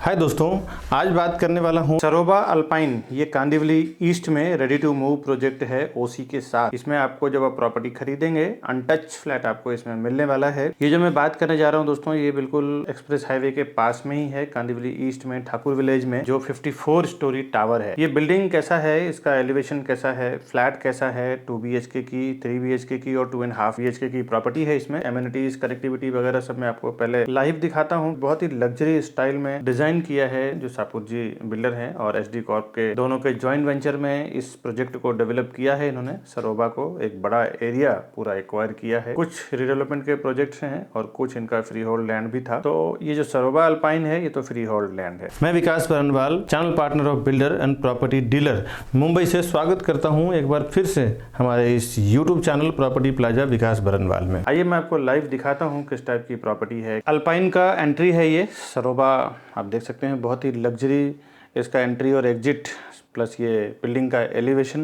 हाय दोस्तों, आज बात करने वाला हूँ सरोबा अल्पाइन। ये कांदिवली ईस्ट में रेडी टू मूव प्रोजेक्ट है ओसी के साथ। इसमें आपको जब आप प्रॉपर्टी खरीदेंगे अनटच फ्लैट आपको इसमें मिलने वाला है। ये जो मैं बात करने जा रहा हूँ दोस्तों, ये बिल्कुल एक्सप्रेस हाईवे के पास में ही है, कांदिवली ईस्ट में ठाकुर विलेज में, जो 54 स्टोरी टावर है। ये बिल्डिंग कैसा है, इसका एलिवेशन कैसा है, फ्लैट कैसा है, 2 BHK की, 3 BHK की और 2.5 BHK की प्रॉपर्टी है। इसमें एमिनिटीज, कनेक्टिविटी वगैरह सब मैं आपको पहले लाइव दिखाता हूँ। बहुत ही लग्जरी स्टाइल में डिजाइन किया है जो सापुर जी बिल्डर हैं और एसडी कॉर्प के दोनों के जॉइंट वेंचर में इस प्रोजेक्ट को डेवलप किया है इन्होंने। सरोबा को एक बड़ा एरिया पूरा एक्वायर किया है। कुछ रीडेवलपमेंट के प्रोजेक्ट्स हैं और कुछ इनका फ्री होल्ड लैंड भी था। तो ये जो सरोबा अल्पाइन है ये तो फ्री होल्ड लैंड है। मैं Vikas Barnwal, channel partner of builder and property dealer, Mumbai से स्वागत करता हूँ एक बार फिर से हमारे इस यूट्यूब चैनल प्रॉपर्टी प्लाजा विकास बरनवाल में। आइए मैं आपको लाइव दिखाता हूँ किस टाइप की प्रॉपर्टी है। अल्पाइन का एंट्री है ये सरोबा, आप देख सकते हैं बहुत ही लग्जरी इसका एंट्री और एग्जिट, प्लस ये बिल्डिंग का एलिवेशन।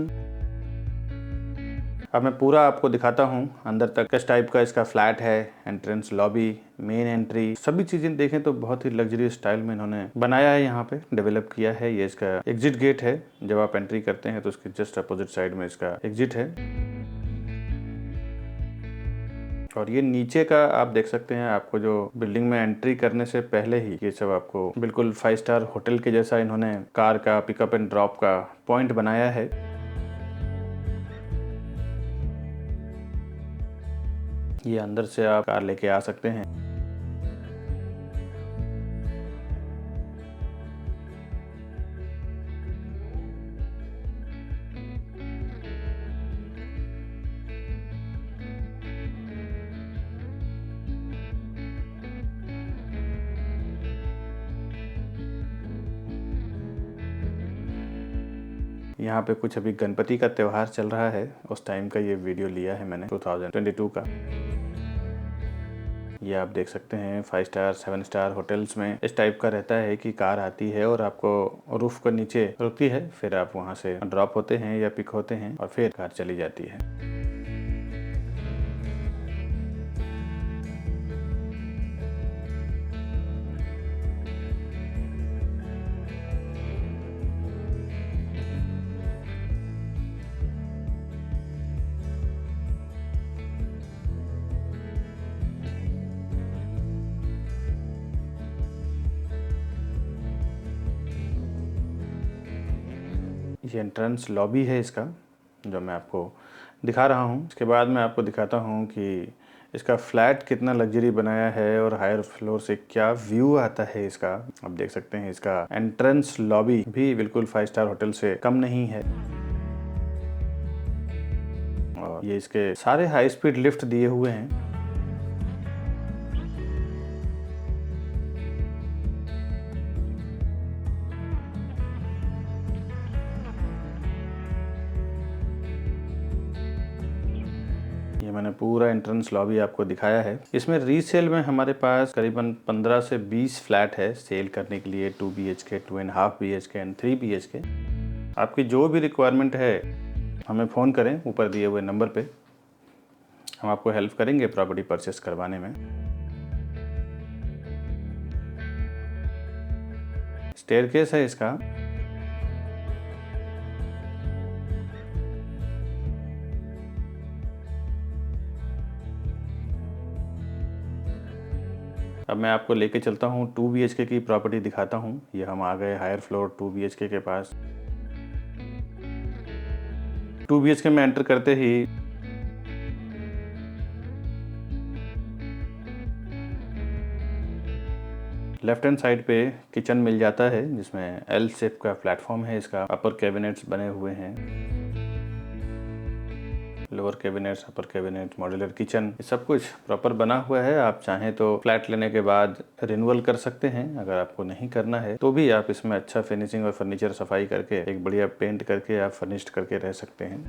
अब मैं पूरा आपको दिखाता हूँ अंदर तक किस टाइप का इसका फ्लैट है, एंट्रेंस, लॉबी, मेन एंट्री, सभी चीजें देखें तो बहुत ही लग्जरी स्टाइल में इन्होंने बनाया है, यहाँ पे डेवलप किया है। ये इसका एग्जिट गेट है। जब आप एंट्री करते हैं तो उसके जस्ट अपोजिट साइड में इसका एग्जिट है। और ये नीचे का आप देख सकते हैं, आपको जो बिल्डिंग में एंट्री करने से पहले ही ये सब आपको बिल्कुल 5 स्टार होटल के जैसा इन्होंने कार का पिकअप एंड ड्रॉप का पॉइंट बनाया है। ये अंदर से आप कार लेके आ सकते हैं। यहाँ पे कुछ अभी गणपति का त्यौहार चल रहा है, उस टाइम का ये वीडियो लिया है मैंने 2022 का। ये आप देख सकते हैं 5 स्टार 7 स्टार होटल्स में इस टाइप का रहता है कि कार आती है और आपको रूफ के नीचे रुकती है, फिर आप वहाँ से ड्रॉप होते हैं या पिक होते हैं और फिर कार चली जाती है। ये एंट्रेंस लॉबी है इसका, जो मैं आपको दिखा रहा हूँ। इसके बाद मैं आपको दिखाता हूँ कि इसका फ्लैट कितना लग्जरी बनाया है और हायर फ्लोर से क्या व्यू आता है इसका। आप देख सकते हैं इसका एंट्रेंस लॉबी भी बिल्कुल 5 स्टार होटल से कम नहीं है। और ये इसके सारे हाई स्पीड लिफ्ट दिए हुए हैं। ये मैंने पूरा एंट्रेंस लॉबी आपको दिखाया है। इसमें रीसेल में हमारे पास करीबन 15 से 20 फ्लैट है सेल करने के लिए, 2 BHK, 2.5 BHK एंड 3 BHK। आपकी जो भी रिक्वायरमेंट है हमें फ़ोन करें ऊपर दिए हुए नंबर पे, हम आपको हेल्प करेंगे प्रॉपर्टी परचेस करवाने में। स्टेयरकेस है इसका। अब मैं आपको लेके चलता हूँ 2 BHK की प्रॉपर्टी दिखाता हूँ। ये हम आ गए हायर फ्लोर 2 BHK के पास। 2 BHK में एंटर करते ही लेफ्ट हैंड साइड पे किचन मिल जाता है, जिसमें एल शेप का प्लेटफॉर्म है इसका। अपर कैबिनेट्स बने हुए हैं, लोअर कैबिनेट्स, अपर कैबिनेट, मॉड्यूलर किचन, ये सब कुछ प्रॉपर बना हुआ है। आप चाहें तो फ्लैट लेने के बाद रिन्यूअल कर सकते हैं। अगर आपको नहीं करना है तो भी आप इसमें अच्छा फिनिशिंग और फर्नीचर सफाई करके एक बढ़िया पेंट करके आप फर्निश्ड करके रह सकते हैं।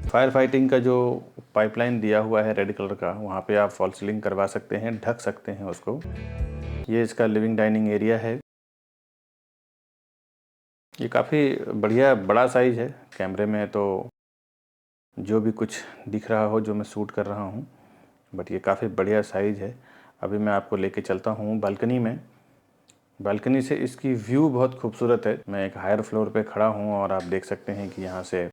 फायर फाइटिंग का जो पाइपलाइन दिया हुआ है रेड कलर का, वहाँ पे आप फॉल सीलिंग करवा सकते हैं, ढक सकते हैं उसको। ये इसका लिविंग डाइनिंग एरिया है। ये काफ़ी बढ़िया बड़ा साइज है। कैमरे में तो जो भी कुछ दिख रहा हो जो मैं शूट कर रहा हूँ, बट ये काफ़ी बढ़िया साइज है। अभी मैं आपको लेके चलता हूँ बालकनी में। बालकनी से इसकी व्यू बहुत खूबसूरत है। मैं एक हायर फ्लोर पे खड़ा हूँ और आप देख सकते हैं कि यहाँ से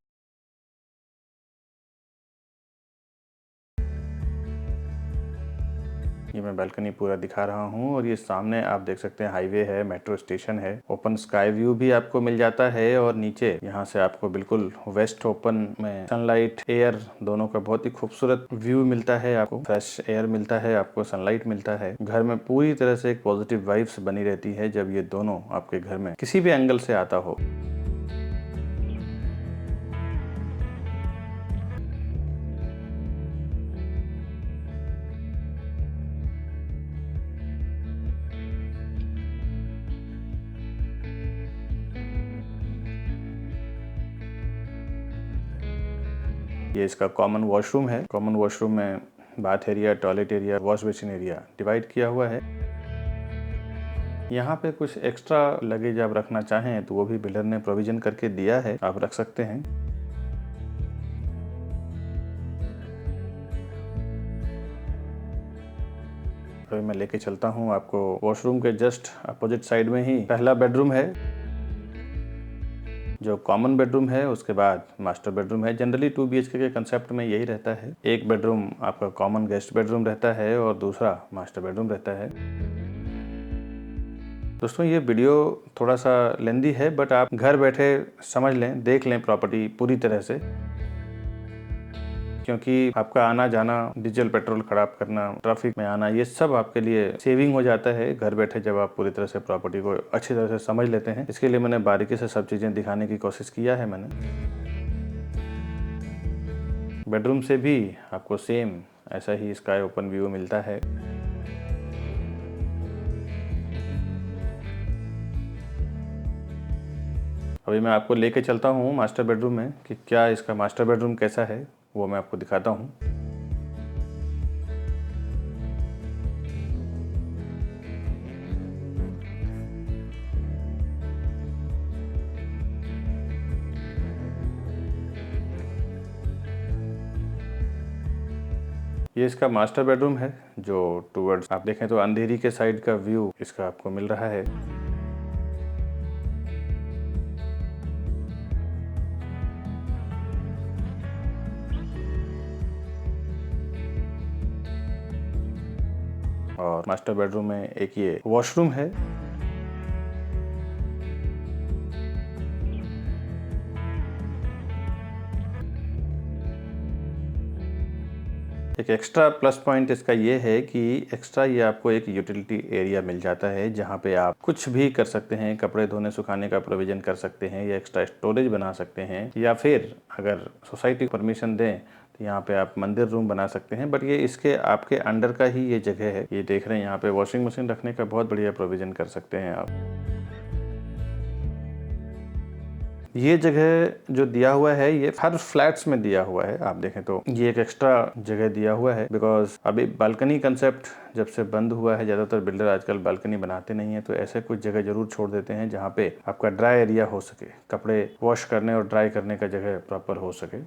ये मैं बालकनी पूरा दिखा रहा हूँ और ये सामने आप देख सकते हैं हाईवे है, मेट्रो स्टेशन है, ओपन स्काई व्यू भी आपको मिल जाता है और नीचे यहाँ से आपको बिल्कुल वेस्ट ओपन में सनलाइट एयर दोनों का बहुत ही खूबसूरत व्यू मिलता है। आपको फ्रेश एयर मिलता है, आपको सनलाइट मिलता है। घर में पूरी तरह से एक पॉजिटिव वाइब्स बनी रहती है जब ये दोनों आपके घर में किसी भी एंगल से आता हो। ये इसका कॉमन वॉशरूम है। कॉमन वॉशरूम में bath area, toilet area, wash basin area divide किया हुआ है। यहाँ पे कुछ एक्स्ट्रा लगेज आप रखना चाहें तो वो भी बिल्डर ने प्रोविजन करके दिया है, आप रख सकते हैं। अभी मैं लेके चलता हूँ आपको वॉशरूम के जस्ट अपोजिट साइड में ही पहला बेडरूम है जो कॉमन बेडरूम है, उसके बाद मास्टर बेडरूम है। जनरली 2 BHK के कंसेप्ट में यही रहता है, एक बेडरूम आपका कॉमन गेस्ट बेडरूम रहता है और दूसरा मास्टर बेडरूम रहता है। दोस्तों ये वीडियो थोड़ा सा लेंदी है बट आप घर बैठे समझ लें, देख लें प्रॉपर्टी पूरी तरह से, क्योंकि आपका आना जाना, डीजल पेट्रोल खराब करना, ट्रैफिक में आना, ये सब आपके लिए सेविंग हो जाता है घर बैठे जब आप पूरी तरह से प्रॉपर्टी को अच्छी तरह से समझ लेते हैं। इसके लिए मैंने बारीकी से सब चीज़ें दिखाने की कोशिश किया है मैंने। बेडरूम से भी आपको सेम ऐसा ही स्काई ओपन व्यू मिलता है। अभी मैं आपको लेके चलता हूँ मास्टर बेडरूम में कि क्या इसका मास्टर बेडरूम कैसा है, वो मैं आपको दिखाता हूँ। ये इसका मास्टर बेडरूम है जो टुवर्ड्स आप देखें तो अंधेरी के साइड का व्यू इसका आपको मिल रहा है। और मास्टर बेडरूम में एक ये वॉशरूम है। एक एक्स्ट्रा प्लस पॉइंट इसका ये है कि एक्स्ट्रा ये आपको एक यूटिलिटी एरिया मिल जाता है जहाँ पे आप कुछ भी कर सकते हैं, कपड़े धोने सुखाने का प्रोविजन कर सकते हैं या एक्स्ट्रा स्टोरेज बना सकते हैं, या फिर अगर सोसाइटी परमिशन दें तो यहाँ पे आप मंदिर रूम बना सकते हैं। बट ये इसके आपके अंडर का ही ये जगह है। ये देख रहे हैं यहाँ पे वॉशिंग मशीन रखने का बहुत बढ़िया प्रोविजन कर सकते हैं आप। ये जगह जो दिया हुआ है ये हर फ्लैट्स में दिया हुआ है। आप देखें तो ये एक एक्स्ट्रा जगह दिया हुआ है बिकॉज अभी बालकनी कंसेप्ट जब से बंद हुआ है, ज़्यादातर बिल्डर आजकल बालकनी बनाते नहीं है, तो ऐसे कुछ जगह जरूर छोड़ देते हैं जहाँ पे आपका ड्राई एरिया हो सके, कपड़े वॉश करने और ड्राई करने का जगह प्रॉपर हो सके।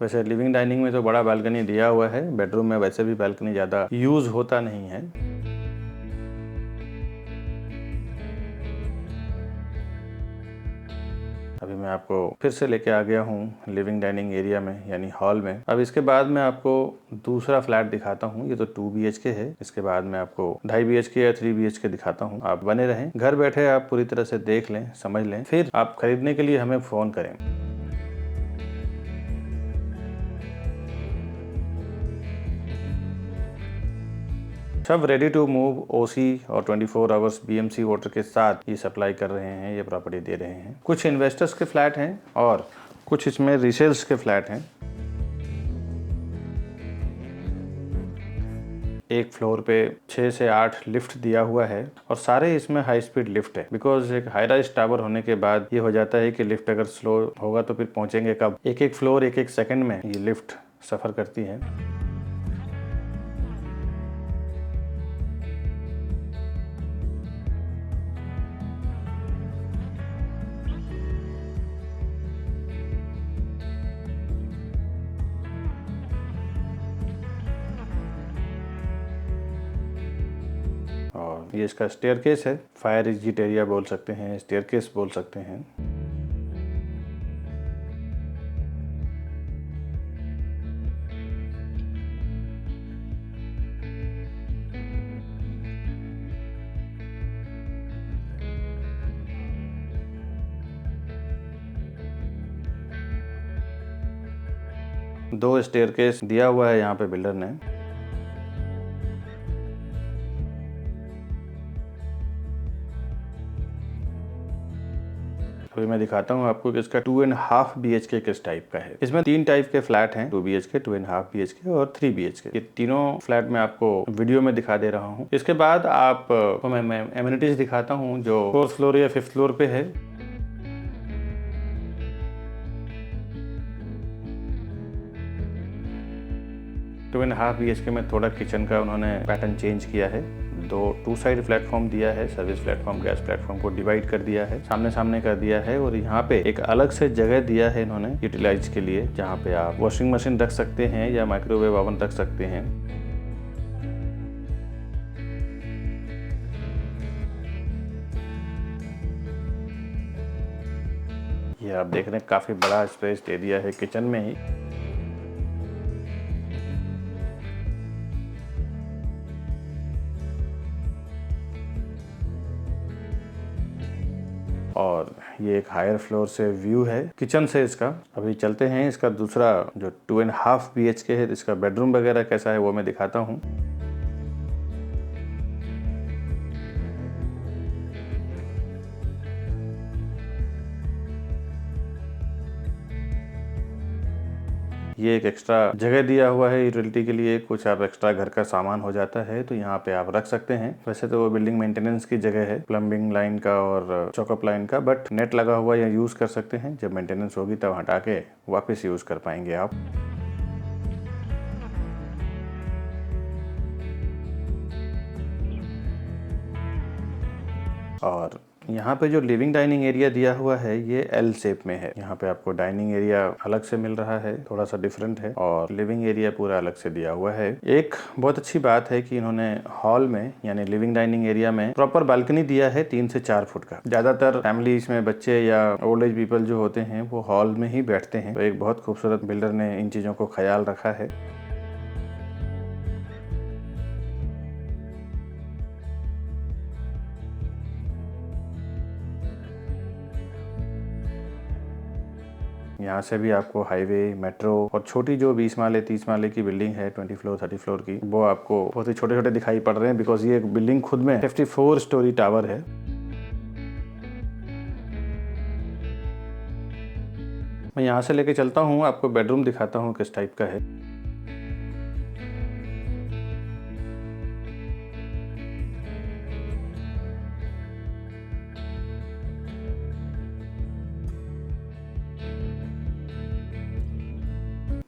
वैसे लिविंग डाइनिंग में तो बड़ा बालकनी दिया हुआ है, बेडरूम में वैसे भी बालकनी ज़्यादा यूज़ होता नहीं है। अभी मैं आपको फिर से लेके आ गया हूँ लिविंग डाइनिंग एरिया में यानी हॉल में। अब इसके बाद मैं आपको दूसरा फ्लैट दिखाता हूँ। ये तो 2 BHK है, इसके बाद मैं आपको 2.5 BHK या 3 BHK दिखाता हूँ। आप बने रहें, घर बैठे आप पूरी तरह से देख लें, समझ लें, फिर आप खरीदने के लिए हमें फ़ोन करें। सब रेडी टू मूव ओसी और 24 आवर्स BMC वाटर के साथ ये सप्लाई कर रहे हैं, ये प्रॉपर्टी दे रहे हैं। कुछ इन्वेस्टर्स के फ्लैट हैं और कुछ इसमें रीसेल्स के फ्लैट हैं। एक फ्लोर पे 6 से 8 लिफ्ट दिया हुआ है और सारे इसमें हाई स्पीड लिफ्ट है बिकॉज एक हाई राइज टावर होने के बाद ये हो जाता है कि लिफ्ट अगर स्लो होगा तो फिर पहुंचेंगे कब। एक एक फ्लोर एक एक सेकंड में ये लिफ्ट सफ़र करती है। ये इसका स्टेयरकेस है, फायर एग्जिट एरिया बोल सकते हैं, स्टेयरकेस बोल सकते हैं। दो स्टेयरकेस दिया हुआ है यहाँ पे बिल्डर ने। अभी मैं दिखाता हूँ आपको कि इसका 2.5 BHK किस टाइप का है। इसमें 3 टाइप के फ्लैट हैं, 2 BHK, 2.5 BHK और 3 BHK। ये तीनों फ्लैट मैं आपको वीडियो में दिखा दे रहा हूँ। इसके बाद आपको मैं एमिनिटीज दिखाता हूँ जो 4th फ्लोर या 5th फ्लोर पे है। टू एंड हाफ BHK में थोड़ा किचन का उन्होंने पैटर्न चेंज किया है। 2 साइड प्लेटफॉर्म दिया है, सर्विस प्लेटफॉर्म, गैस प्लेटफॉर्म को डिवाइड कर दिया है, सामने सामने कर दिया है। और यहाँ पे एक अलग से जगह दिया है इन्होंने यूटिलाइज के लिए, जहाँ पे आप वॉशिंग मशीन रख सकते हैं या माइक्रोवेव ओवन रख सकते हैं। ये आप देख रहे हैं काफी बड़ा स्पेस दे दिया है किचन में ही। और ये एक हायर फ्लोर से व्यू है किचन से इसका। अभी चलते हैं इसका दूसरा जो 2.5 BHK है, इसका बेडरूम वगैरह कैसा है वो मैं दिखाता हूँ। ये एक एक्स्ट्रा जगह दिया हुआ है यूटिलिटी के लिए, कुछ आप एक्स्ट्रा घर का सामान हो जाता है तो यहाँ पे आप रख सकते हैं। वैसे तो वो बिल्डिंग मेंटेनेंस की जगह है, प्लम्बिंग लाइन का और चॉकअप लाइन का, बट नेट लगा हुआ या यूज कर सकते हैं। जब मेंटेनेंस होगी तब हटा के वापस यूज कर पाएंगे आप। और यहाँ पे जो लिविंग डाइनिंग एरिया दिया हुआ है ये L शेप में है। यहाँ पे आपको डाइनिंग एरिया अलग से मिल रहा है, थोड़ा सा डिफरेंट है, और लिविंग एरिया पूरा अलग से दिया हुआ है। एक बहुत अच्छी बात है कि इन्होंने हॉल में यानी लिविंग डाइनिंग एरिया में प्रॉपर बालकनी दिया है 3 से 4 फुट का। ज्यादातर फैमिलीज में बच्चे या ओल्ड एज पीपल जो होते हैं वो हॉल में ही बैठते हैं, तो एक बहुत खूबसूरत बिल्डर ने इन चीजों को ख्याल रखा है। यहाँ से भी आपको हाईवे, मेट्रो और छोटी जो 20 माले 30 माले की बिल्डिंग है 20 फ्लोर 30 फ्लोर की, वो आपको बहुत ही छोटे छोटे दिखाई पड़ रहे हैं बिकॉज ये बिल्डिंग खुद में 54 स्टोरी टावर है। मैं यहाँ से लेके चलता हूँ, आपको बेडरूम दिखाता हूँ किस टाइप का है।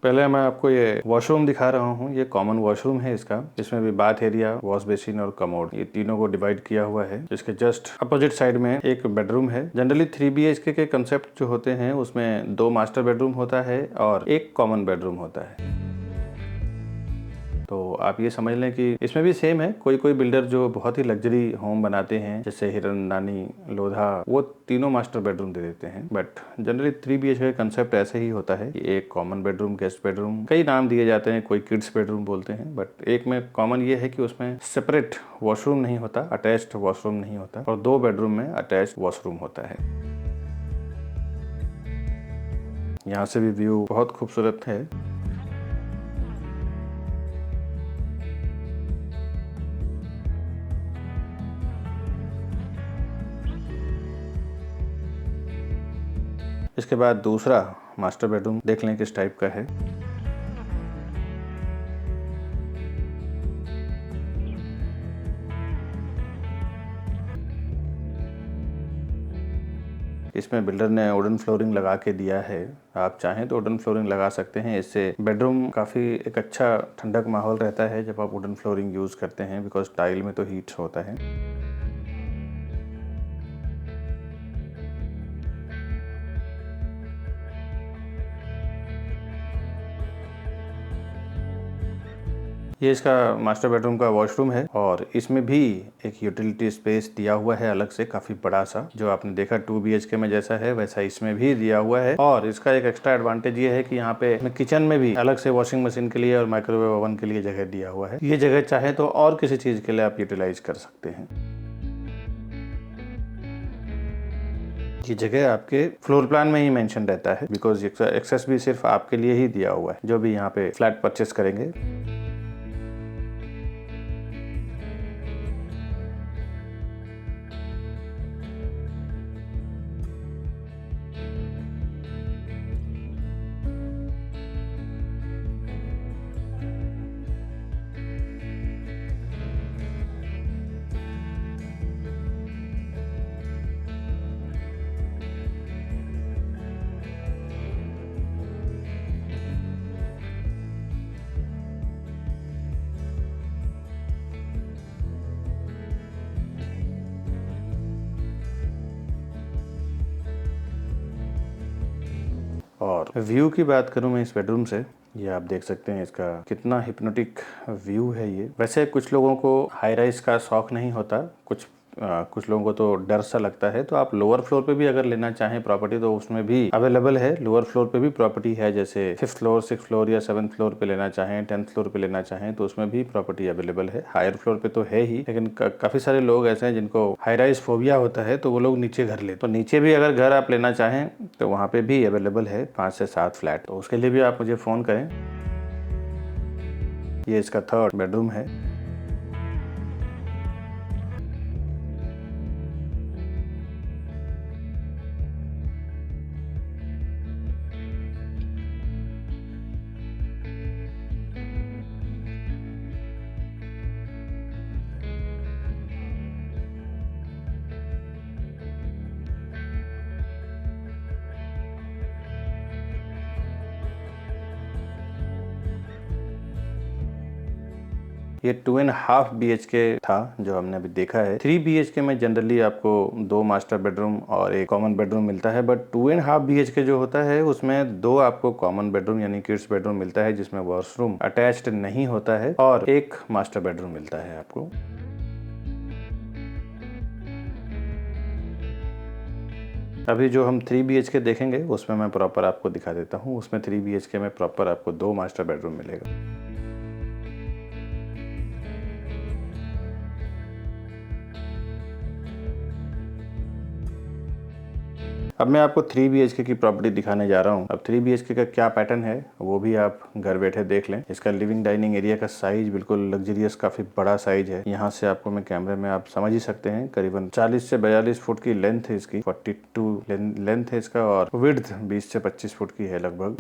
पहले मैं आपको ये वॉशरूम दिखा रहा हूँ। ये कॉमन वॉशरूम है इसका। इसमें भी बाथ एरिया, वॉश बेसिन और कमोड, ये तीनों को डिवाइड किया हुआ है। इसके जस्ट अपोजिट साइड में एक बेडरूम है। जनरली 3 BHK के कंसेप्ट जो होते हैं उसमें 2 मास्टर बेडरूम होता है और 1 कॉमन बेडरूम होता है। तो आप ये समझ लें कि इसमें भी सेम है। कोई कोई बिल्डर जो बहुत ही लग्जरी होम बनाते हैं जैसे हिरन, नानी, लोधा, वो तीनों मास्टर बेडरूम दे देते हैं, बट जनरली 3 BHK का कंसेप्ट ऐसे ही होता है। एक कॉमन बेडरूम, गेस्ट बेडरूम, कई नाम दिए जाते हैं, कोई किड्स बेडरूम बोलते हैं, बट एक में कॉमन ये है कि उसमें सेपरेट वॉशरूम नहीं होता, अटैच्ड वॉशरूम नहीं होता, और 2 बेडरूम में अटैच्ड वॉशरूम होता है। यहाँ से भी व्यू बहुत खूबसूरत है। इसके बाद दूसरा मास्टर बेडरूम देख लें किस टाइप का है। इसमें बिल्डर ने वुडन फ्लोरिंग लगा के दिया है। आप चाहें तो वुडन फ्लोरिंग लगा सकते हैं, इससे बेडरूम काफ़ी एक अच्छा ठंडक माहौल रहता है जब आप वुडन फ्लोरिंग यूज़ करते हैं, बिकॉज टाइल में तो हीट होता है। ये इसका मास्टर बेडरूम का वॉशरूम है और इसमें भी एक यूटिलिटी स्पेस दिया हुआ है अलग से, काफी बड़ा सा। जो आपने देखा 2 BHK में जैसा है वैसा इसमें भी दिया हुआ है। और इसका एक एक्स्ट्रा एडवांटेज ये है कि यहाँ पे किचन में भी अलग से वॉशिंग मशीन के लिए और माइक्रोवेव ओवन के लिए जगह दिया हुआ है। ये जगह चाहे तो और किसी चीज के लिए आप यूटिलाइज कर सकते हैं। ये जगह आपके फ्लोर प्लान में ही मेंशन रहता है, बिकॉज एक्सेस भी सिर्फ आपके लिए ही दिया हुआ है जो भी यहाँ पे फ्लैट परचेस करेंगे। और व्यू की बात करूं मैं इस बेडरूम से, ये आप देख सकते हैं इसका कितना हिप्नोटिक व्यू है। ये वैसे कुछ लोगों को हाई राइज का शौक नहीं होता, कुछ लोगों को तो डर सा लगता है, तो आप लोअर फ्लोर पे भी अगर लेना चाहें प्रॉपर्टी तो उसमें भी अवेलेबल है। लोअर फ्लोर पे भी प्रॉपर्टी है, जैसे 5th फ्लोर 6th फ्लोर या 7th फ्लोर पे लेना चाहें, 10th फ्लोर पे लेना चाहें तो उसमें भी प्रॉपर्टी अवेलेबल है। हायर फ्लोर पे तो है ही, लेकिन काफी सारे लोग ऐसे हैं जिनको हाई राइज फोबिया होता है तो वो लोग नीचे घर लेते, तो नीचे भी अगर घर आप लेना चाहें तो वहाँ पे भी अवेलेबल है 5 से 7 फ्लैट। तो उसके लिए भी आप मुझे फोन करें। ये इसका 3rd बेडरूम है। ये 2.5 BHK था जो हमने अभी देखा है। 3 BHK में जनरली आपको 2 मास्टर बेडरूम और एक कॉमन बेडरूम मिलता है, बट 2.5 BHK जो होता है उसमें 2 आपको कॉमन बेडरूम यानी किड्स बेडरूम मिलता है जिसमें वॉशरूम अटैच्ड नहीं होता है, और एक मास्टर बेडरूम मिलता है आपको। अभी जो हम 3 BHK देखेंगे उसमें मैं प्रॉपर आपको दिखा देता हूँ। उसमें 3 BHK में प्रॉपर आपको 2 मास्टर बेडरूम मिलेगा। अब मैं आपको 3 BHK की प्रॉपर्टी दिखाने जा रहा हूँ। अब 3 BHK का क्या पैटर्न है वो भी आप घर बैठे देख लें। इसका लिविंग डाइनिंग एरिया का साइज बिल्कुल लग्जरियस, काफी बड़ा साइज है। यहाँ से आपको मैं कैमरे में आप समझ ही सकते हैं, करीबन 40 से 42 फुट की लेंथ है इसकी, 42 लेंथ है इसका, और विड्थ 20 से 25 फुट की है लगभग।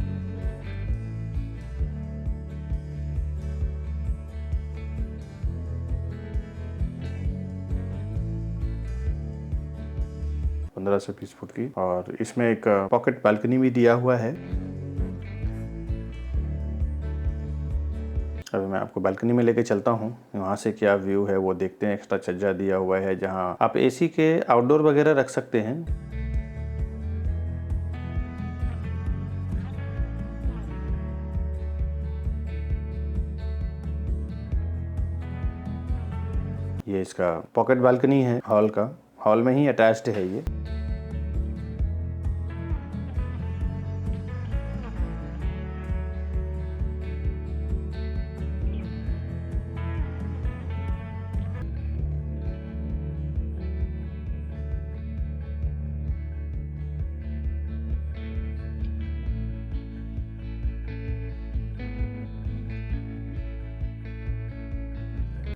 पंद्रह से 20 फुट की, और इसमें एक पॉकेट बालकनी भी दिया हुआ है। अभी मैं आपको बालकनी में लेके चलता हूँ, वहाँ से क्या व्यू है वो देखते हैं। एक्स्ट्रा छज्जा दिया हुआ है जहाँ आप AC के आउटडोर वगैरह रख सकते हैं। ये इसका पॉकेट बालकनी है हॉल का, हॉल में ही अटैच्ड है ये।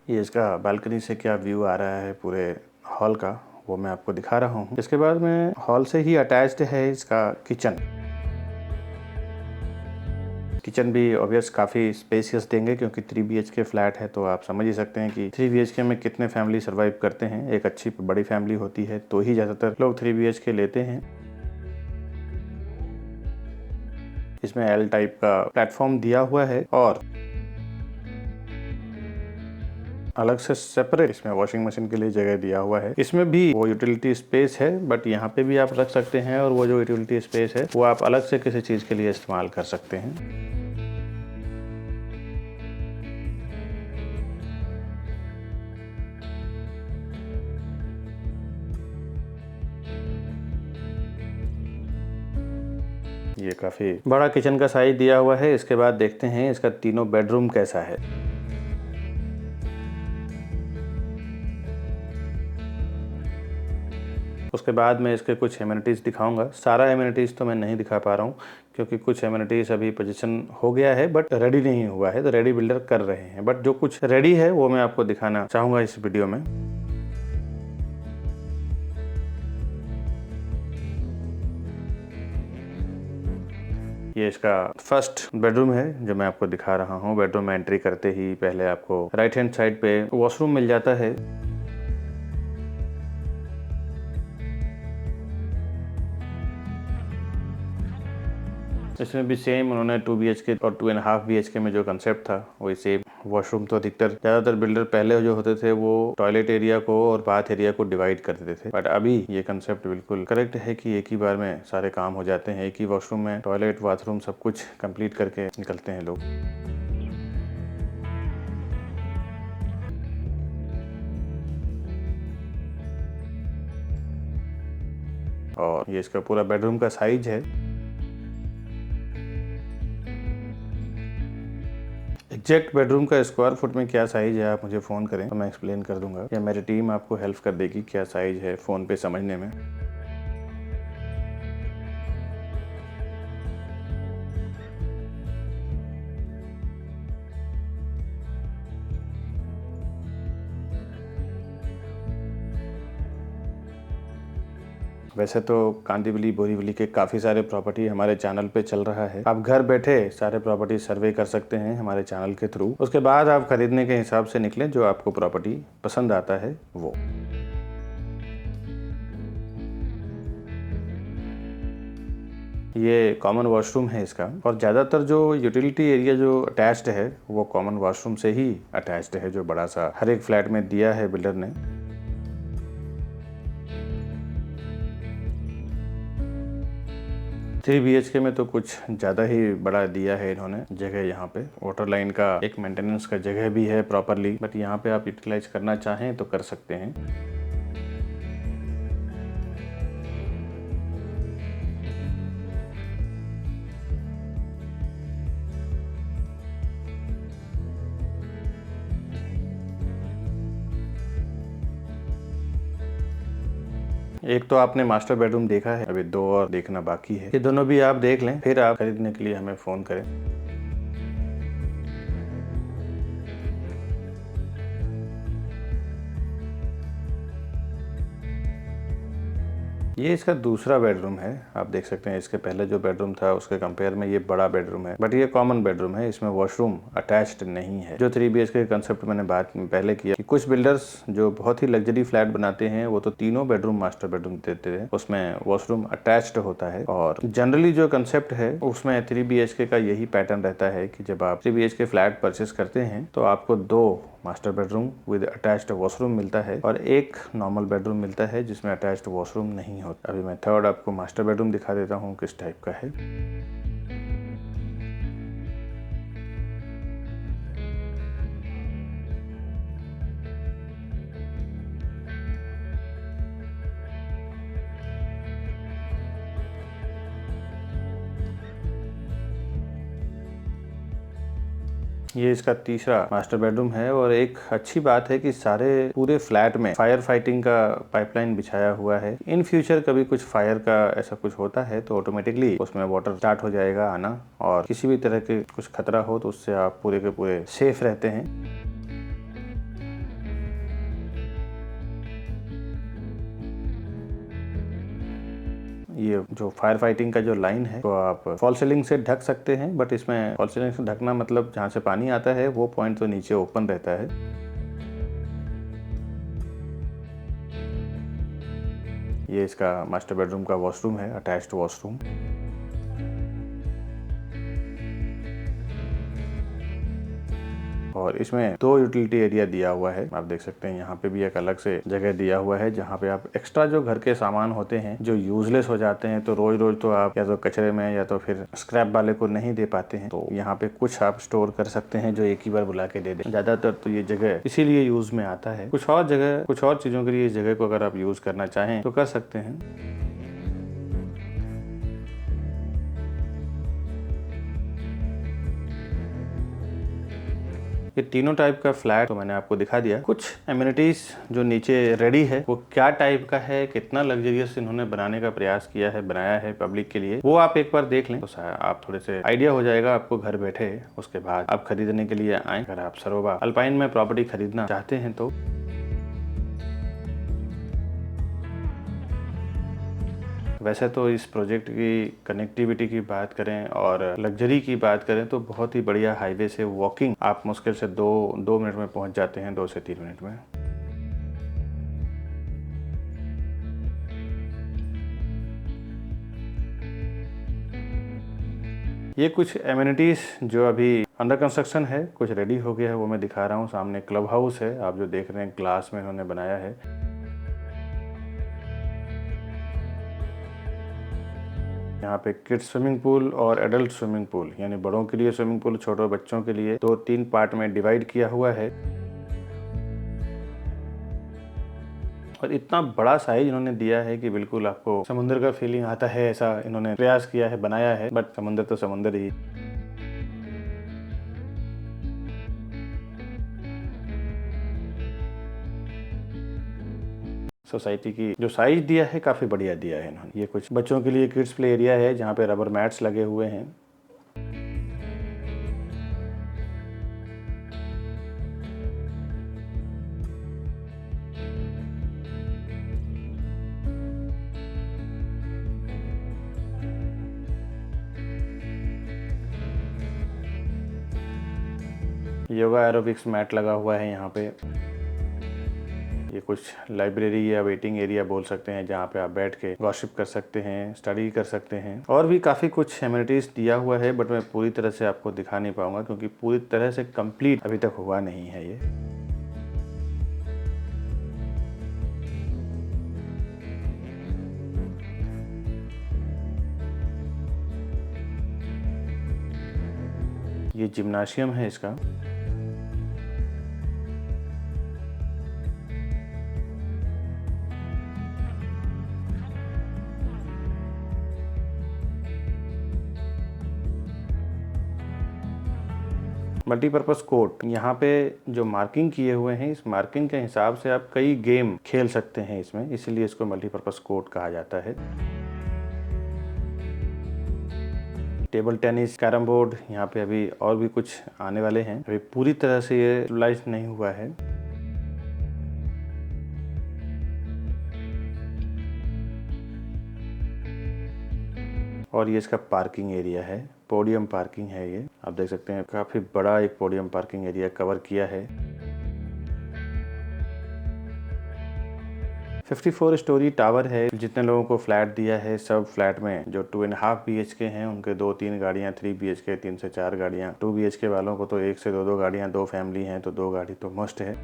ये इसका बालकनी से क्या व्यू आ रहा है पूरे हॉल का वो मैं आपको दिखा रहा हूँ। इसके बाद में हॉल से ही अटैच्ड है इसका किचन। किचन भी ऑब्वियस काफ़ी स्पेसियस देंगे क्योंकि 3 BHK फ्लैट है, तो आप समझ ही सकते हैं कि 3 BHK में कितने फैमिली सर्वाइव करते हैं। एक अच्छी बड़ी फैमिली होती है तो ही ज़्यादातर लोग 3 BHK लेते हैं। इसमें L टाइप का प्लेटफॉर्म दिया हुआ है और अलग से सेपरेट इसमें वॉशिंग मशीन के लिए जगह दिया हुआ है। इसमें भी वो यूटिलिटी स्पेस है, बट यहाँ पे भी आप रख सकते हैं, और वो जो यूटिलिटी स्पेस है वो आप अलग से किसी चीज़ के लिए इस्तेमाल कर सकते हैं। ये काफ़ी बड़ा किचन का साइज दिया हुआ है। इसके बाद देखते हैं इसका तीनों बेडरूम कैसा है। उसके बाद मैं इसके कुछ एमिनिटीज़ दिखाऊंगा। सारा एमिनिटीज़ तो मैं नहीं दिखा पा रहा हूँ क्योंकि कुछ एमिनिटीज़ अभी पोजीशन हो गया है बट रेडी नहीं हुआ है, तो रेडी बिल्डर कर रहे हैं। बट जो कुछ रेडी है वो मैं आपको दिखाना चाहूँगा इस वीडियो में। ये इसका फर्स्ट बेडरूम है जो मैं आपको दिखा रहा हूँ। बेडरूम में एंट्री करते ही पहले आपको राइट हैंड साइड पे वॉशरूम मिल जाता है। इसमें भी सेम उन्होंने 2 BHK और 2.5 BHK में जो कंसेप्ट था वही सेम। वॉशरूम तो अधिकतर ज़्यादातर बिल्डर पहले जो होते थे वो टॉयलेट एरिया को और बाथ एरिया को डिवाइड कर देते थे, बट अभी ये कंसेप्ट बिल्कुल करेक्ट है कि एक ही बार में सारे काम हो जाते हैं। एक ही वॉशरूम में टॉयलेट बाथरूम सब कुछ कंप्लीट करके निकलते हैं लोग। और ये इसका पूरा बेडरूम का साइज है। एग्जैक्ट बेडरूम का स्क्वायर फुट में क्या साइज है आप मुझे फ़ोन करें तो मैं एक्सप्लेन कर दूंगा, या मेरी टीम आपको हेल्प कर देगी क्या साइज है फ़ोन पे समझने में। वैसे तो कांदिवली बोरीवली के काफ़ी सारे प्रॉपर्टी हमारे चैनल पे चल रहा है। आप घर बैठे सारे प्रॉपर्टी सर्वे कर सकते हैं हमारे चैनल के थ्रू। उसके बाद आप खरीदने के हिसाब से निकलें जो आपको प्रॉपर्टी पसंद आता है वो। ये कॉमन वॉशरूम है इसका, और ज़्यादातर जो यूटिलिटी एरिया जो अटैच्ड है वो कॉमन वॉशरूम से ही अटैच्ड है, जो बड़ा सा हर एक फ्लैट में दिया है बिल्डर ने। थ्री BHK में तो कुछ ज़्यादा ही बड़ा दिया है इन्होंने जगह। यहाँ पे वाटर लाइन का एक मेंटेनेंस का जगह भी है प्रॉपरली, बट यहाँ पे आप यूटिलाइज करना चाहें तो कर सकते हैं। एक तो आपने मास्टर बेडरूम देखा है, अभी 2 और देखना बाकी है। ये दोनों भी आप देख लें फिर आप खरीदने के लिए हमें फ़ोन करें। ये इसका दूसरा बेडरूम है। आप देख सकते हैं इसके पहले जो बेडरूम था उसके कंपेयर में ये बड़ा बेडरूम है, बट ये कॉमन बेडरूम है, इसमें वॉशरूम अटैच्ड नहीं है। जो 3 BHK कंसेप्ट मैंने बात पहले किया कि कुछ बिल्डर्स जो बहुत ही लग्जरी फ्लैट बनाते हैं वो तो तीनों बेडरूम मास्टर बेडरूम देते हैं, उसमें वॉशरूम अटैच्ड होता है। और जनरली जो कंसेप्ट है उसमें 3 BHK का यही पैटर्न रहता है कि जब आप 3 BHK फ्लैट परचेस करते हैं तो आपको 2 master bedroom with attached washroom मिलता है और एक नॉर्मल बेडरूम मिलता है जिसमें अटैच्ड वॉशरूम नहीं होता। अभी मैं थर्ड आपको मास्टर बेडरूम दिखा देता हूँ किस टाइप का है। ये इसका तीसरा मास्टर बेडरूम है, और एक अच्छी बात है कि सारे पूरे फ्लैट में फायर फाइटिंग का पाइपलाइन बिछाया हुआ है। इन फ्यूचर कभी कुछ फायर का ऐसा कुछ होता है तो ऑटोमेटिकली उसमें वाटर स्टार्ट हो जाएगा आना, और किसी भी तरह के कुछ खतरा हो तो उससे आप पूरे के पूरे सेफ रहते हैं। ये जो फायर फाइटिंग का जो लाइन है तो आप फॉल सीलिंग से ढक सकते हैं, बट इसमें फॉल सीलिंग से ढकना मतलब जहाँ से पानी आता है वो पॉइंट तो नीचे ओपन रहता है। ये इसका मास्टर बेडरूम का वॉशरूम है, अटैच्ड वॉशरूम। और इसमें 2 यूटिलिटी एरिया दिया हुआ है। आप देख सकते हैं यहाँ पे भी एक अलग से जगह दिया हुआ है जहाँ पे आप एक्स्ट्रा जो घर के सामान होते हैं जो यूजलेस हो जाते हैं, तो रोज रोज तो आप या तो कचरे में या तो फिर स्क्रैप वाले को नहीं दे पाते हैं, तो यहाँ पे कुछ आप स्टोर कर सकते हैं जो एक ही बार बुला के दे दें। ज्यादातर तो ये जगह इसीलिए यूज में आता है। कुछ और जगह कुछ और चीजों के लिए इस जगह को अगर आप यूज करना चाहें तो कर सकते हैं। ये तीनों टाइप का फ्लैट तो मैंने आपको दिखा दिया। कुछ एमिनिटीज जो नीचे रेडी है वो क्या टाइप का है, कितना लग्जरियस इन्होंने बनाने का प्रयास किया है, बनाया है पब्लिक के लिए, वो आप एक बार देख लें तो आप थोड़े से आइडिया हो जाएगा आपको घर बैठे। उसके बाद आप खरीदने के लिए आए। अगर आप सरोबा अल्पाइन में प्रॉपर्टी खरीदना चाहते हैं तो वैसे तो इस प्रोजेक्ट की कनेक्टिविटी की बात करें और लग्जरी की बात करें तो बहुत ही बढ़िया हाईवे से वॉकिंग आप मुश्किल से दो मिनट में पहुंच जाते हैं, 2 से 3 मिनट में। ये कुछ एमिनिटीज जो अभी अंडर कंस्ट्रक्शन है, कुछ रेडी हो गया है, वो मैं दिखा रहा हूँ। सामने क्लब हाउस है, आप जो देख रहे हैं ग्लास में इन्होंने बनाया है। यहाँ पे किड्स स्विमिंग पूल और एडल्ट स्विमिंग पूल, यानी बड़ों के लिए स्विमिंग पूल, छोटे बच्चों के लिए 2-3 पार्ट में डिवाइड किया हुआ है। और इतना बड़ा साइज इन्होंने दिया है कि बिल्कुल आपको समुद्र का फीलिंग आता है, ऐसा इन्होंने प्रयास किया है, बनाया है। बट समुद्र तो समुद्र ही। सोसाइटी की जो साइज दिया है काफ़ी बढ़िया दिया है इन्होंने। ये कुछ बच्चों के लिए किड्स प्ले एरिया है जहाँ पे रबर मैट्स लगे हुए हैं। योगा एरोबिक्स मैट लगा हुआ है यहाँ पे। ये कुछ लाइब्रेरी या वेटिंग एरिया बोल सकते हैं जहाँ पे आप बैठ के गॉसिप कर सकते हैं, स्टडी कर सकते हैं। और भी काफ़ी कुछ एमिनिटीज दिया हुआ है, बट मैं पूरी तरह से आपको दिखा नहीं पाऊंगा क्योंकि पूरी तरह से कंप्लीट अभी तक हुआ नहीं है ये जिम्नाशियम है इसका। मल्टीपर्पज़ कोर्ट, यहाँ पे जो मार्किंग किए हुए हैं, इस मार्किंग के हिसाब से आप कई गेम खेल सकते हैं इसमें, इसीलिए इसको मल्टीपर्पज़ कोर्ट कहा जाता है। टेबल टेनिस, कैरम बोर्ड, यहाँ पे अभी और भी कुछ आने वाले हैं, अभी पूरी तरह से ये यूटिलाइज नहीं हुआ है। और ये इसका पार्किंग एरिया है, पोडियम पार्किंग है। ये आप देख सकते हैं काफी बड़ा एक पोडियम पार्किंग एरिया कवर किया है। 54 स्टोरी टावर है। जितने लोगों को फ्लैट दिया है, सब फ्लैट में जो 2.5 BHK हैं उनके 2-3 गाड़ियां, 3 BHK 3 से 4 गाड़ियां, 2 BHK वालों को तो 1 से 2 गाड़ियां, 2 फैमिली हैं तो 2 गाड़ी तो मस्ट है।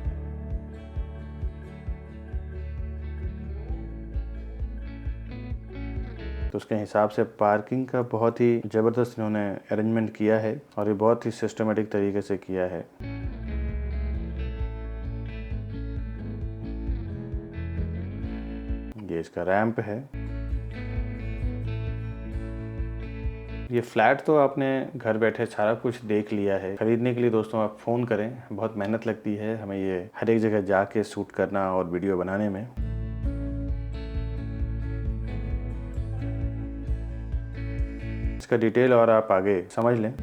तो उसके हिसाब से पार्किंग का बहुत ही ज़बरदस्त इन्होंने अरेंजमेंट किया है और ये बहुत ही सिस्टमेटिक तरीके से किया है। ये इसका रैंप है। ये फ्लैट तो आपने घर बैठे सारा कुछ देख लिया है। खरीदने के लिए दोस्तों आप फ़ोन करें, बहुत मेहनत लगती है हमें ये हर एक जगह जाके शूट करना और वीडियो बनाने में। इसका डिटेल और आप आगे समझ लें।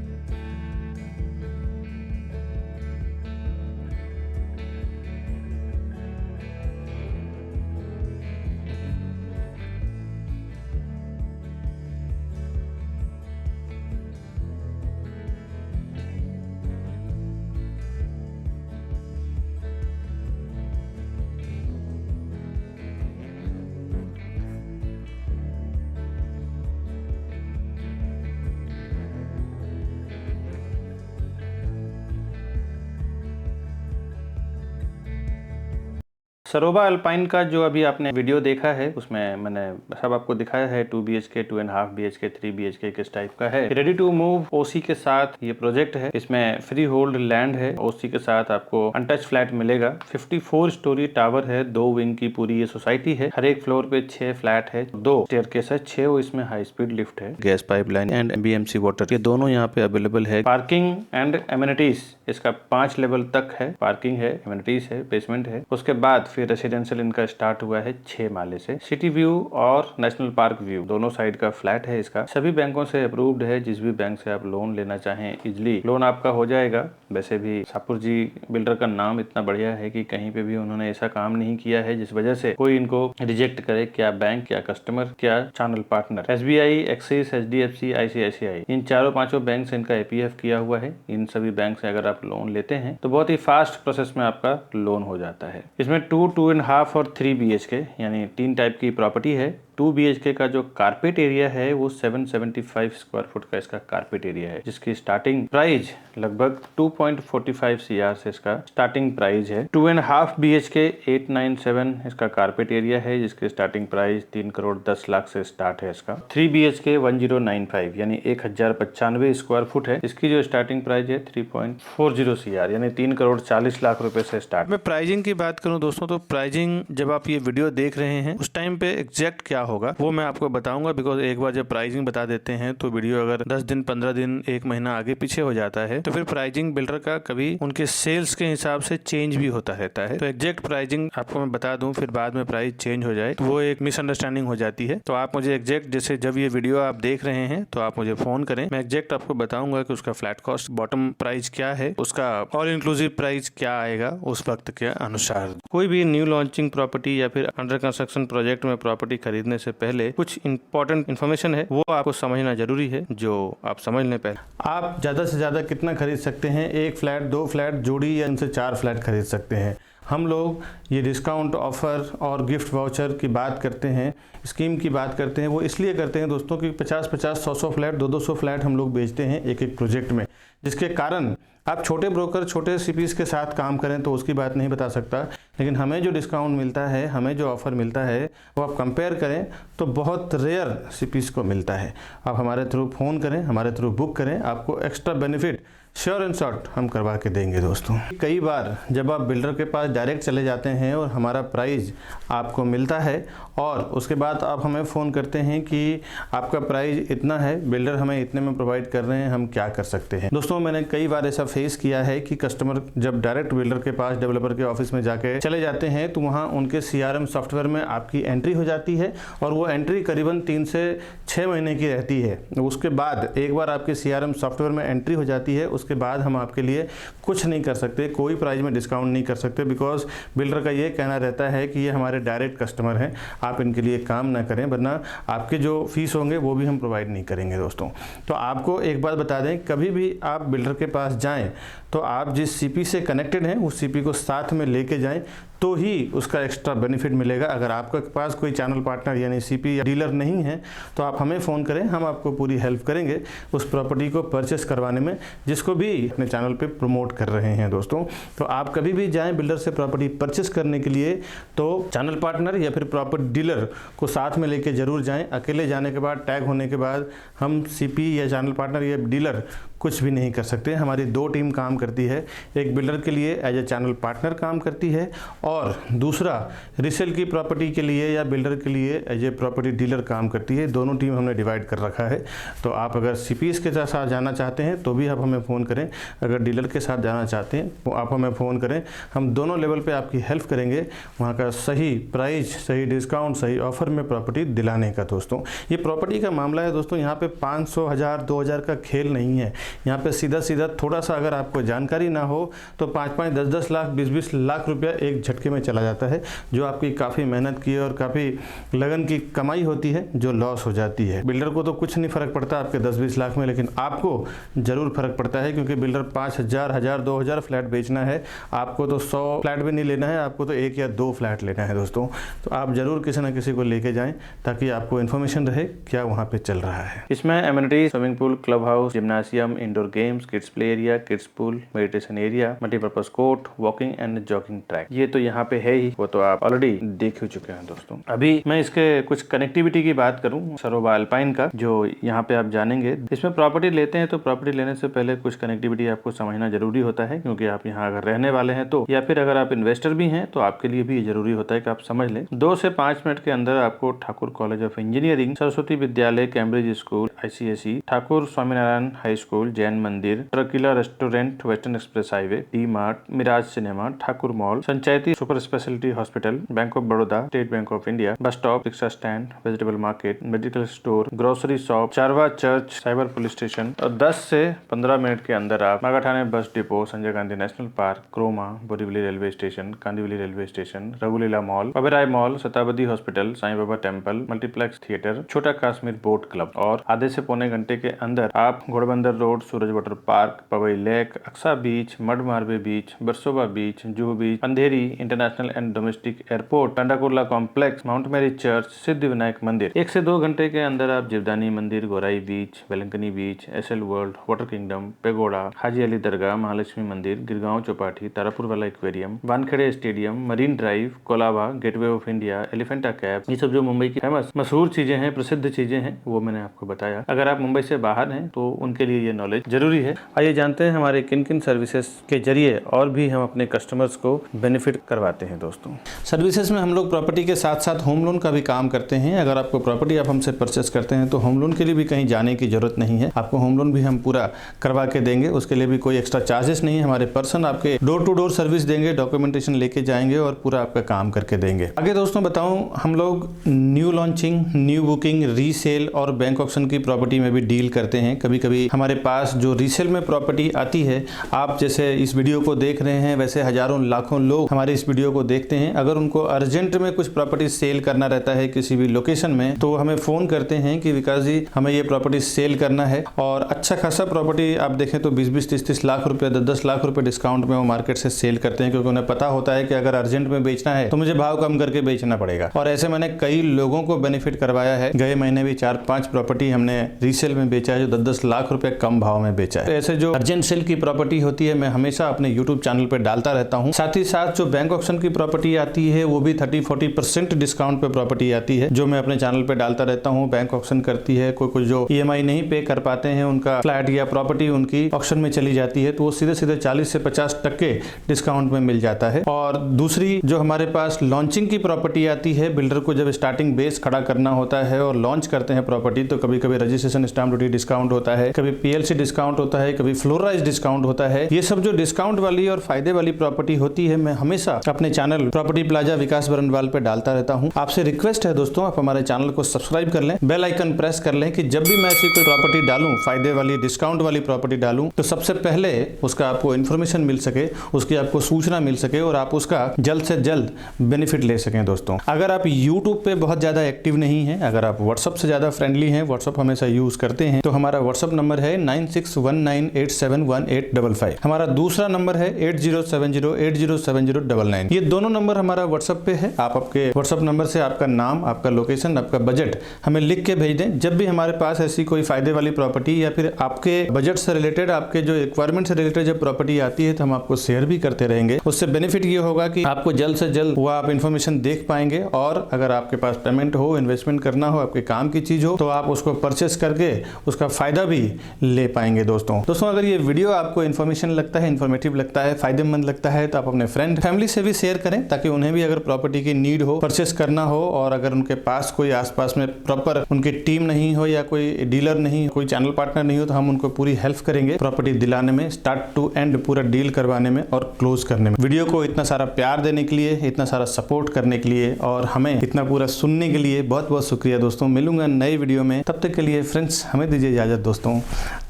सरोबा अल्पाइन का जो अभी आपने वीडियो देखा है उसमें मैंने सब आपको दिखाया है 2 BHK, 2.5 BHK, 3 BHK किस टाइप का है। रेडी टू मूव ओसी के साथ ये प्रोजेक्ट है। इसमें फ्री होल्ड लैंड है। ओसी के साथ आपको अनटच फ्लैट मिलेगा। 54 स्टोरी टावर है। 2 विंग की पूरी ये सोसाइटी है। हर एक फ्लोर पे 6 फ्लैट है, 2 स्टेयरकेस है, 6 इसमें हाई स्पीड लिफ्ट है। Gas pipeline and BMC water ये दोनों यहाँ पे अवेलेबल है। पार्किंग एंड एमिनिटीज इसका 5 लेवल तक है। पार्किंग है, एमिनिटीज है, बेसमेंट है। उसके बाद फिर रेसिडेंशियल इनका स्टार्ट हुआ है 6 माले से। सिटी व्यू और नेशनल पार्क व्यू दोनों साइड का फ्लैट है। इसका सभी बैंकों से अप्रूव्ड है। जिस भी बैंक से आप लोन लेना चाहें इजिली लोन आपका हो जाएगा। वैसे भी शाहपुर जी बिल्डर का नाम इतना बढ़िया है कि कहीं पे भी उन्होंने ऐसा काम नहीं किया है जिस वजह से कोई इनको रिजेक्ट करे, क्या बैंक, क्या कस्टमर, क्या channel partner. SBI, axis, HDFC, ICICI इन चारों पांचों बैंक से इनका APF किया हुआ है। इन सभी बैंक से अगर आप लोन लेते हैं तो बहुत ही फास्ट प्रोसेस में आपका लोन हो जाता है। इसमें 2, 2.5 और 3 BHK यानी 3 टाइप की प्रॉपर्टी है। 2 BHK का जो कारपेट एरिया है वो 775 स्क्वायर फुट का इसका कारपेट एरिया है, जिसकी स्टार्टिंग प्राइस लगभग 2.45 CR से इसका स्टार्टिंग प्राइस है। 2.5 BHK 897 इसका कारपेट एरिया है, जिसकी स्टार्टिंग प्राइस 3 करोड़ 10 लाख से स्टार्ट है इसका। 3 BHK 1095 यानी 1095 स्क्वायर फुट है। इसकी जो स्टार्टिंग प्राइस है 3.40 CR यानी 3 करोड़ 40 लाख रुपए से स्टार्ट। मैं प्राइसिंग की बात करूं दोस्तों तो प्राइसिंग जब आप ये वीडियो देख रहे हैं उस टाइम पे एग्जैक्ट क्या होगा वो मैं आपको बताऊंगा। बिकॉज एक बार जब प्राइसिंग बता देते हैं तो वीडियो अगर 10 दिन 15 दिन 1 महीना आगे पीछे हो जाता है तो फिर प्राइसिंग बिल्डर का कभी उनके सेल्स के हिसाब से चेंज भी होता रहता है। तो एग्जैक्ट प्राइसिंग आपको मैं बता दूं फिर बाद में प्राइस चेंज हो जाए तो वो एक मिसअंडरस्टैंडिंग हो जाती है। तो आप मुझे एग्जैक्ट जैसे जब ये वीडियो आप देख रहे हैं तो आप मुझे फोन करें, मैं एग्जैक्ट आपको बताऊंगा कि उसका फ्लैट कॉस्ट बॉटम प्राइस क्या है, उसका ऑल इंक्लूसिव प्राइस क्या आएगा उस वक्त के अनुसार। कोई भी न्यू लॉन्चिंग प्रॉपर्टी या फिर अंडर कंस्ट्रक्शन प्रोजेक्ट में प्रॉपर्टी खरीदने से पहले कुछ इंपॉर्टेंट इन्फॉर्मेशन है वो आपको समझना जरूरी है, जो आप समझ लें। पहले आप ज्यादा से ज्यादा कितना खरीद सकते हैं? 1 फ्लैट, 2 फ्लैट, जोड़ी या इनसे 4 फ्लैट खरीद सकते हैं। हम लोग ये डिस्काउंट ऑफर और गिफ्ट वाउचर की बात करते हैं, स्कीम की बात करते हैं, वो इसलिए करते हैं दोस्तों कि 50-50, 100-100 फ्लैट, 200-200 फ्लैट हम लोग बेचते हैं एक प्रोजेक्ट में, जिसके कारण आप छोटे ब्रोकर, छोटे CPs के साथ काम करें तो उसकी बात नहीं बता सकता, लेकिन हमें जो डिस्काउंट मिलता है, हमें जो ऑफ़र मिलता है वो आप कंपेयर करें तो बहुत रेयर CPs को मिलता है। आप हमारे थ्रू फ़ोन करें, हमारे थ्रू बुक करें, आपको extra benefit sure and short हम करवा के देंगे दोस्तों। कई बार जब आप बिल्डर के पास डायरेक्ट चले जाते हैं और हमारा प्राइस आपको मिलता है और उसके बाद आप हमें फ़ोन करते हैं कि आपका प्राइस इतना है, बिल्डर हमें इतने में प्रोवाइड कर रहे हैं, हम क्या कर सकते हैं। दोस्तों मैंने कई बार ऐसा फेस किया है कि कस्टमर जब डायरेक्ट बिल्डर के पास, डेवलपर के ऑफिस में जाके चले जाते हैं तो वहाँ उनके CRM सॉफ्टवेयर में आपकी एंट्री हो जाती है और वो एंट्री करीबन 3 से 6 महीने की रहती है। उसके बाद एक बार आपके CRM सॉफ्टवेयर में एंट्री हो जाती है उसके बाद हम आपके लिए कुछ नहीं कर सकते, कोई प्राइस में डिस्काउंट नहीं कर सकते, बिकॉज बिल्डर का ये कहना रहता है कि ये हमारे डायरेक्ट कस्टमर हैं, आप इनके लिए काम ना करें वरना आपके जो फीस होंगे वो भी हम प्रोवाइड नहीं करेंगे दोस्तों। तो आपको एक बात बता दें, कभी भी आप बिल्डर के पास जाएं तो आप जिस CP से कनेक्टेड हैं उस CP को साथ में लेके जाएं तो ही उसका एक्स्ट्रा बेनिफिट मिलेगा। अगर आपके पास कोई चैनल पार्टनर यानी CP या डीलर नहीं है तो आप हमें फ़ोन करें, हम आपको पूरी हेल्प करेंगे उस प्रॉपर्टी को परचेस करवाने में जिसको भी अपने चैनल पे प्रमोट कर रहे हैं दोस्तों। तो आप कभी भी जाएं बिल्डर से प्रॉपर्टी परचेस करने के लिए तो चैनल पार्टनर या फिर प्रॉपर्टी डीलर को साथ में लेके ज़रूर जाएँ। अकेले जाने के बाद, टैग होने के बाद हम CP या चैनल पार्टनर या डीलर कुछ भी नहीं कर सकते। हमारी 2 टीम काम करती है, एक बिल्डर के लिए एज ए चैनल पार्टनर काम करती है और दूसरा रीसेल की प्रॉपर्टी के लिए या बिल्डर के लिए एज ए प्रॉपर्टी डीलर काम करती है। दोनों टीम हमने डिवाइड कर रखा है। तो आप अगर CPs के साथ जाना चाहते हैं तो भी आप हमें फ़ोन करें, अगर डीलर के साथ जाना चाहते हैं तो आप हमें फ़ोन करें, हम दोनों लेवल पे आपकी हेल्प करेंगे वहाँ का सही प्राइस, सही डिस्काउंट, सही ऑफर में प्रॉपर्टी दिलाने का। दोस्तों ये प्रॉपर्टी का मामला है दोस्तों, यहाँ पे 500, 1000, 2000 का खेल नहीं है। यहाँ पे सीधा सीधा थोड़ा सा अगर आपको जानकारी ना हो तो 5-5, 10-10 लाख, 20-20 लाख रुपया एक झटके में चला जाता है, जो आपकी काफ़ी मेहनत की और काफ़ी लगन की कमाई होती है जो लॉस हो जाती है। बिल्डर को तो कुछ नहीं फ़र्क पड़ता आपके 10-20 लाख में, लेकिन आपको ज़रूर फ़र्क पड़ता है क्योंकि बिल्डर 5000, 1000, 2000 फ्लैट बेचना है, आपको तो 100 फ्लैट भी नहीं लेना है, आपको तो 1 या 2 फ्लैट लेना है दोस्तों। तो आप ज़रूर किसी ना किसी को लेके जाएँ ताकि आपको इन्फॉर्मेशन रहे क्या वहाँ पर चल रहा है। इसमें amenities, swimming pool, club house, जिम्नासियम, indoor games, kids play area, kids pool, meditation area, multipurpose court, walking and jogging track. ये तो यहाँ पे है ही, वो तो आप ऑलरेडी देख ही चुके हैं दोस्तों। अभी मैं इसके कुछ कनेक्टिविटी की बात करूँ सरोबा अल्पाइन का, जो यहाँ पे आप जानेंगे। इसमें प्रॉपर्टी लेते हैं तो प्रॉपर्टी लेने से पहले कुछ कनेक्टिविटी आपको समझना जरूरी होता है, क्योंकि आप यहाँ अगर रहने वाले हैं तो, या फिर अगर आप इन्वेस्टर भी हैं तो आपके लिए भी जरूरी होता है कि आप समझ लें। 2 से 5 मिनट के अंदर आपको Thakur college of engineering, Saraswati Vidyalaya, Cambridge school, ICSE, Thakur Swaminarayan high school, Jain Mandir, Tequila restaurant, western express highway, D Mart, Miraj cinema, Thakur mall, Sanchayati super speciality hospital, bank of Baroda, state bank of India, bus stop, rickshaw stand, vegetable market, medical store, grocery shop, Charva church, cyber police station, और 10 से 15 minute के अंदर आप Magathane bus depot, Sanjay Gandhi national park, Croma, Borivali railway station, Kandivali railway station, रघुलीला mall, Oberoi mall, Shatabdi hospital, Sai Baba temple, multiplex theatre, Chhota Kashmir boat club, और आधे से पौने घंटे के अंदर आप Ghodbunder road, Suraj water park, Powai lake, Aksa beach, Madh Marve beach, Versova beach, Juhu beach, Andheri international and domestic airport, टंडाकुर्ला complex, Mount Mary church, Siddhi Vinayak Mandir. 1 से 2 घंटे के अंदर आप जीवदानी मंदिर, Gorai beach, Velankanni beach, SL world, water kingdom, pagoda, Haji Ali Dargah, Mahalaxmi मंदिर, गिरगांव चौपाटी, तारापुर वाला aquarium, Wankhede stadium, marine drive, Colaba, gateway of India, Elephanta caves, ये सब जो मुंबई की फेमस मशहूर चीजें हैं, प्रसिद्ध चीजें हैं, वो मैंने आपको बताया। अगर आप मुंबई से बाहर हैं तो उनके लिए ये नॉलेज जरूरी है। आइए जानते हैं हमारे किन किन सर्विसेज के जरिए और भी हम अपने कस्टमर्स को बेनिफिट करवाते हैं दोस्तों। सर्विसेज में हम लोग प्रॉपर्टी के साथ साथ होम लोन का भी काम करते हैं। अगर आपको प्रॉपर्टी आप हमसे परचेस करते हैं तो होम लोन के लिए भी कहीं जाने की जरूरत नहीं है, आपको होम लोन भी हम पूरा करवा के देंगे। उसके लिए भी कोई एक्स्ट्रा चार्जेस नहीं है। हमारे पर्सन आपके डोर टू डोर सर्विस देंगे, डॉक्यूमेंटेशन लेके जाएंगे और पूरा आपका काम करके देंगे। आगे दोस्तों बताऊं, हम लोग new launching, new booking, resale और बैंक ऑक्शन की प्रॉपर्टी में भी डील करते हैं। कभी कभी हमारे पास जो रीसेल में प्रॉपर्टी आती है, आप जैसे इस वीडियो को देख रहे हैं वैसे हजारों लाखों लोग हमारे इस वीडियो को देखते हैं। अगर उनको अर्जेंट में कुछ प्रॉपर्टी सेल करना रहता है किसी भी लोकेशन में, तो हमें फोन करते हैं कि विकास जी हमें ये प्रॉपर्टी सेल करना है, और अच्छा खासा प्रॉपर्टी आप देखें तो 20-20, 30-30 लाख रुपए, 10-10 लाख रुपए डिस्काउंट में वो मार्केट से सेल करते हैं, क्योंकि उन्हें पता होता है कि अगर अर्जेंट में बेचना है तो मुझे भाव कम करके बेचना पड़ेगा। और ऐसे मैंने कई लोगों को बेनिफिट करवाया है। गए महीने भी 4-5 प्रॉपर्टी हमने रीसेल में बेचा है जो 10-10 लाख रुपए कम भाव में बेचा है। तो ऐसे जो अर्जेंट सेल की प्रॉपर्टी होती है मैं हमेशा अपने यूट्यूब चैनल पर डालता रहता हूँ। साथ ही साथ जो बैंक ऑक्शन की प्रॉपर्टी आती है वो भी 30-40% डिस्काउंट पे प्रॉपर्टी आती है, जो मैं अपने चैनल पे डालता रहता हूँ। बैंक ऑक्शन करती है, कोई जो EMI नहीं पे कर पाते हैं, उनका फ्लैट या प्रॉपर्टी उनकी ऑक्शन में चली जाती है, तो वो सीधे सीधे 40 से 50% डिस्काउंट में मिल जाता है। और दूसरी जो हमारे पास लॉन्चिंग की प्रॉपर्टी आती है, बिल्डर को जब स्टार्टिंग बेस खड़ा करना होता है और लॉन्च करते हैं प्रॉपर्टी, तो कभी कभी रजिस्ट्रेशन स्टैम्प ड्यूटी डिस्काउंट होता है, कभी PLC डिस्काउंट होता है, कभी फ्लोर राइज डिस्काउंट होता है। ये सब जो डिस्काउंट वाली और फायदे वाली प्रॉपर्टी होती है मैं हमेशा अपने चैनल प्रॉपर्टी प्लाजा विकास बरनवाल पे डालता रहता हूँ। आपसे रिक्वेस्ट है दोस्तों, आप हमारे चैनल को सब्सक्राइब कर लें, बेल आइकन प्रेस कर लें कि जब भी मैं ऐसी कोई प्रॉपर्टी डालूं, फायदे वाली डिस्काउंट वाली प्रॉपर्टी डालूं, तो सबसे पहले उसका आपको इन्फॉर्मेशन मिल सके, उसकी आपको सूचना मिल सके और आप उसका जल्द से जल्द बेनिफिट ले सकें। दोस्तों अगर आप यूट्यूब पे बहुत ज्यादा एक्टिव नहीं है, अगर आप व्हाट्सएप से ज्यादा फ्रेंडली हैं, व्हाट्सएप हमेशा यूज करते हैं, तो हमारा व्हाट्सएप नंबर है 9619871855। हमारा दूसरा नंबर है 8070807099। ये दोनों नंबर हमारा व्हाट्सएप पे है। आप आपके व्हाट्सएप नंबर से आपका नाम, आपका लोकेशन, आपका बजट हमें लिख के भेज दें। जब भी हमारे पास ऐसी कोई फायदे वाली प्रॉपर्टी या फिर आपके बजट से रिलेटेड, आपके जो रिक्वायरमेंट से रिलेटेड जब प्रॉपर्टी आती है तो हम आपको शेयर भी करते रहेंगे। उससे बेनिफिट ये होगा कि आपको जल्द से जल्द वो आप इन्फॉर्मेशन देख पाएंगे, और अगर आपके पास पेमेंट हो, इन्वेस्टमेंट करना हो, आपके काम की चीज हो, तो आप उसको परचेस करके उसका फायदा भी ले पाएंगे। दोस्तों अगर ये वीडियो आपको इन्फॉर्मेशन लगता है, इन्फॉर्मेटिव लगता है, फायदेमंद लगता है, तो आप अपने फ्रेंड फैमिली से भी शेयर करें, ताकि उन्हें भी अगर प्रॉपर्टी की नीड हो, परचेस करना हो, और अगर उनके पास कोई आसपास में प्रॉपर उनकी टीम नहीं हो या कोई डीलर नहीं, कोई चैनल पार्टनर नहीं हो, तो हम उनको पूरी हेल्प करेंगे प्रॉपर्टी दिलाने में, स्टार्ट टू एंड पूरा डील करवाने में और क्लोज करने में। वीडियो को इतना सारा प्यार देने के लिए, इतना सारा सपोर्ट करने के लिए और हमें इतना पूरा सुनने के लिए बहुत बहुत शुक्रिया दोस्तों। मिलूंगा नए वीडियो में, तब तक के लिए फ्रेंड्स हमें दीजिए इजाजत दोस्तों।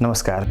नमस्कार।